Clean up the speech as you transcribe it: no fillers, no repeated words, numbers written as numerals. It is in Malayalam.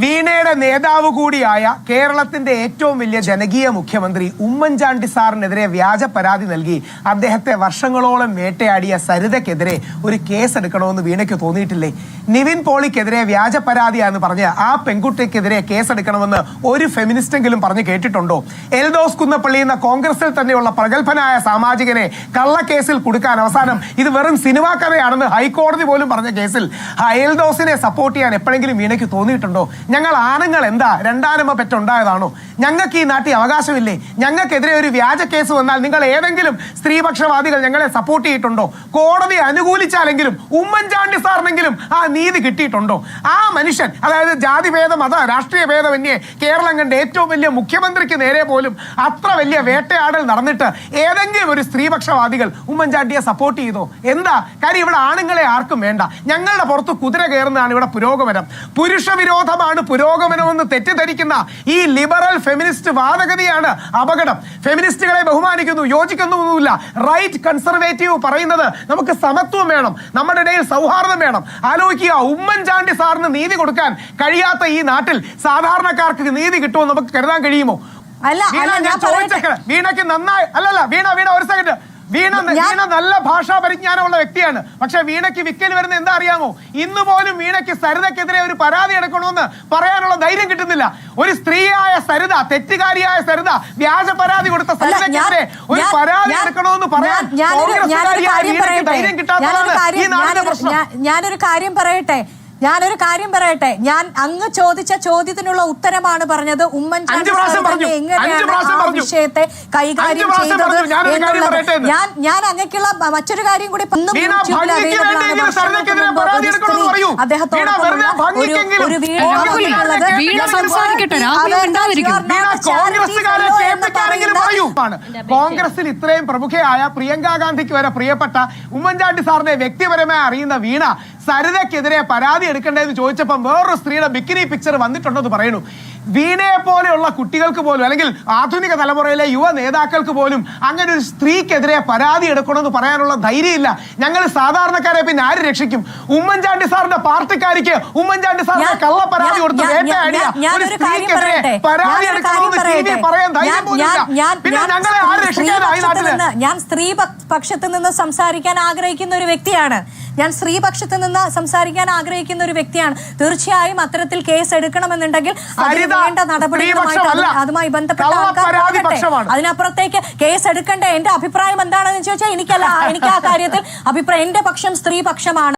വീണയുടെ നേതാവ് കൂടിയായ കേരളത്തിന്റെ ഏറ്റവും വലിയ ജനകീയ മുഖ്യമന്ത്രി ഉമ്മൻചാണ്ടി സാറിനെതിരെ വ്യാജ പരാതി നൽകി അദ്ദേഹത്തെ വർഷങ്ങളോളം വേട്ടയാടിയ സരിതയ്ക്കെതിരെ ഒരു കേസ് എടുക്കണമെന്ന് വീണയ്ക്ക് തോന്നിയിട്ടില്ലേ? നിവിൻ പോളിക്കെതിരെ വ്യാജ പരാതിയാന്ന് പറഞ്ഞ് ആ പെൺകുട്ടിക്കെതിരെ കേസെടുക്കണമെന്ന് ഒരു ഫെമിനിസ്റ്റെങ്കിലും പറഞ്ഞു കേട്ടിട്ടുണ്ടോ? എൽദോസ് കുന്നപ്പള്ളി എന്ന കോൺഗ്രസിൽ തന്നെയുള്ള പ്രഗത്ഭനായ സാമാജികനെ കള്ളക്കേസിൽ കൊടുക്കാൻ അവസാനം ഇത് വെറും സിനിമാ കഥയാണെന്ന് ഹൈക്കോടതി പോലും പറഞ്ഞ കേസിൽ എൽദോസിനെ സപ്പോർട്ട് ചെയ്യാൻ എപ്പോഴെങ്കിലും വീണയ്ക്ക് തോന്നിയിട്ടുണ്ടോ? ഞങ്ങൾ ആണുങ്ങൾ എന്താ രണ്ടാനമ്മ പെറ്റുണ്ടായതാണോ? ഞങ്ങൾക്ക് ഈ നാട്ടിൽ അവകാശമില്ലേ? ഞങ്ങൾക്കെതിരെ ഒരു വ്യാജ കേസ് വന്നാൽ നിങ്ങൾ ഏതെങ്കിലും സ്ത്രീപക്ഷവാദികൾ ഞങ്ങളെ സപ്പോർട്ട് ചെയ്തിട്ടുണ്ടോ? കോടതി അനുകൂലിച്ചാലെങ്കിലും ഉമ്മൻചാണ്ടി സാറിനെങ്കിലും ആ നീതി കിട്ടിയിട്ടുണ്ടോ? ആ മനുഷ്യൻ, അതായത് ജാതിഭേദം, മത രാഷ്ട്രീയ ഭേദമന്യേ കേരളം കണ്ട ഏറ്റവും വലിയ മുഖ്യമന്ത്രിക്ക് നേരെ പോലും അത്ര വലിയ വേട്ടയാടൽ നടന്നിട്ട് ഏതെങ്കിലും ഒരു സ്ത്രീപക്ഷവാദികൾ ഉമ്മൻചാണ്ടിയെ സപ്പോർട്ട് ചെയ്തോ? എന്താ കാര്യം? ഇവിടെ ആണുങ്ങളെ ആർക്കും വേണ്ട. ഞങ്ങളുടെ പുറത്ത് കുതിര കയറുന്നതാണ് ഇവിടെ പുരോഗമനം. പുരുഷ വിരോധമാണ് പുരോഗമനമെന്ന് തെറ്റിദ്ധരിക്കുന്ന ഈ ലിബറൽ ഫെമിനിസ്റ്റ് വാദഗതിയാണ് അപകടം. ഫെമിനിസ്റ്റുകളെ ബഹുമാനിക്കുന്നു, യോജിക്കുന്നൊന്നുമില്ല. റൈറ്റ് കൺസർവേറ്റീവ് പറയുന്നത് നമുക്ക് സമത്വം വേണം, നമ്മുടെ ഇടയിൽ സൗഹാർദ്ദം വേണം. ആലോചിക്കുക, ഉമ്മൻചാണ്ടി സാറിന് നീതി കൊടുക്കാൻ കഴിയാത്ത ഈ നാട്ടിൽ സാധാരണക്കാർക്ക് നീതി കിട്ടുമെന്ന് നമുക്ക് കരുതാൻ കഴിയുമോ? വീണയ്ക്ക് നന്നായി വീണ ഒരു സെക്കൻഡ്. വീണ നല്ല ഭാഷാ പരിജ്ഞാനമുള്ള വ്യക്തിയാണ്. പക്ഷെ വീണയ്ക്ക് വിക്കൽ വരുന്ന എന്താ അറിയാമോ? ഇന്ന് പോലും വീണയ്ക്ക് സരിതയ്ക്കെതിരെ ഒരു പരാതി എടുക്കണമെന്ന് പറയാനുള്ള ധൈര്യം കിട്ടുന്നില്ല. ഒരു സ്ത്രീയായ സരിത, തെറ്റുകാരിയായ സരിത, വ്യാജ പരാതി കൊടുത്ത സരിതയ്ക്കെതിരെ ഒരു പരാതി എടുക്കണമെന്ന് പറയാൻ ധൈര്യം കിട്ടാത്തതാണ് ഈ നാടിന്റെ പ്രശ്നം. ഞാനൊരു കാര്യം പറയട്ടെ. ഞാൻ അങ്ങ് ചോദിച്ച ചോദ്യത്തിനുള്ള ഉത്തരമാണ് പറഞ്ഞത്. ഉമ്മൻചാണ്ടി എങ്ങനെയാണ് വിഷയത്തെ കൈകാര്യം ചെയ്തത് എന്നുള്ളത്. ഞാൻ അങ്ങക്കുള്ള മറ്റൊരു കാര്യം കൂടി കോൺഗ്രസിൽ ഇത്രയും പ്രമുഖയായ പ്രിയങ്ക ഗാന്ധിക്ക് വരെ പ്രിയപ്പെട്ട ഉമ്മൻചാണ്ടി സാറിനെ വ്യക്തിപരമായി അറിയുന്ന വീണ സരിതയ്ക്കെതിരെ പരാതി എടുക്കേണ്ടതെന്ന് ചോദിച്ചപ്പോൾ വേറൊരു സ്ത്രീയുടെ ബിക്കിനി പിക്ചർ വന്നിട്ടുണ്ടെന്ന് പറയുന്നു. വീണയെ പോലെയുള്ള കുട്ടികൾക്ക് പോലും, അല്ലെങ്കിൽ ആധുനിക തലമുറയിലെ യുവ നേതാക്കൾക്ക് പോലും അങ്ങനെ ഒരു സ്ത്രീക്കെതിരെ പരാതി എടുക്കണമെന്ന് പറയാനുള്ള ധൈര്യമില്ല. ഞങ്ങൾ സാധാരണക്കാരെ പിന്നെ ആര് രക്ഷിക്കും? ഉമ്മൻചാണ്ടി സാറിന്റെ പാർട്ടിക്കാരിക്ക് ഉമ്മൻചാണ്ടി സാറിന്റെ കള്ള പരാതി കൊടുത്ത് വേട്ടയാടിയ ഒരു സ്ത്രീക്കെതിരെ പരാതി എടുക്കണമെന്ന് പറയാൻ ധൈര്യം പോലില്ല. പിന്നെ ഞങ്ങളെ ആര് രക്ഷിക്കാനായി നാട്ടില്? ഞാൻ സ്ത്രീ പക്ഷത്ത് നിന്ന് സംസാരിക്കാൻ ആഗ്രഹിക്കുന്ന ഒരു വ്യക്തിയാണ്. തീർച്ചയായും അത്തരത്തിൽ കേസ് എടുക്കണമെന്നുണ്ടെങ്കിൽ വേണ്ട നടപടികളുമായിട്ട് അതുമായി ബന്ധപ്പെട്ട ആൾക്കാർ അതിനപ്പുറത്തേക്ക് കേസ് എടുക്കേണ്ട എന്റെ അഭിപ്രായം എന്താണെന്ന് ചോദിച്ചാൽ എനിക്ക് ആ കാര്യത്തിൽ അഭിപ്രായം, എന്റെ പക്ഷം സ്ത്രീ പക്ഷമാണ്.